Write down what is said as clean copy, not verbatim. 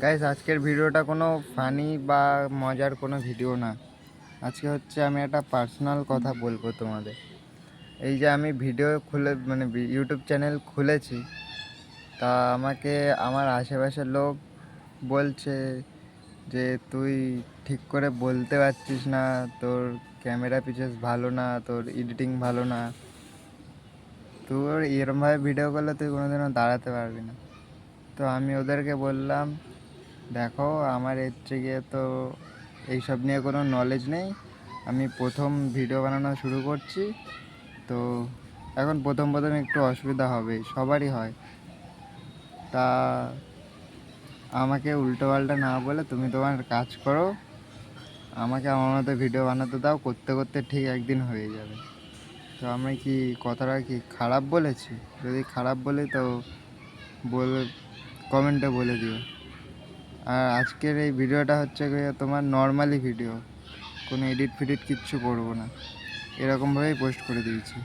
Guys, আজকের ভিডিওটা কোনো ফানি বা মজার কোনো ভিডিও না। আজকে হচ্ছে আমি একটা পার্সোনাল কথা বলবো তোমাদের। এই যে আমি ভিডিও খুলে ইউটিউব চ্যানেল খুলেছি, তা আমাকে আমার আশেপাশের লোক বলছে যে তুই ঠিক করে বলতে পারছিস না, তোর ক্যামেরা পিকচার্স ভালো না, তোর এডিটিং ভালো না, তোর এরমভাবে ভিডিও করলে তুই কোনোদিনও দাঁড়াতে পারবি না। তো আমি ওদেরকে বললাম, দেখো, আমার এর থেকে তো এইসব নিয়ে কোনো নলেজ নেই। আমি প্রথম ভিডিও বানানো শুরু করছি, তো এখন প্রথম প্রথম একটু অসুবিধা হবে, সবারই হয়। তা আমাকে উল্টোপাল্টা না বলে তুমি তোমার কাজ করো, আমাকে আমার মতো ভিডিও বানাতে দাও। করতে করতে ঠিক একদিন হয়ে যাবে। তো আমি কি কথাটা কি খারাপ বলেছি? যদি খারাপ বলি তো বলে কমেন্টে বলে দিও। আর আজকের এই ভিডিওটা হচ্ছে গিয়ে তোমার নর্মালি ভিডিও, কোনো এডিট ফিডিট কিচ্ছু করবো না, এরকমভাবেই পোস্ট করে দিয়েছি।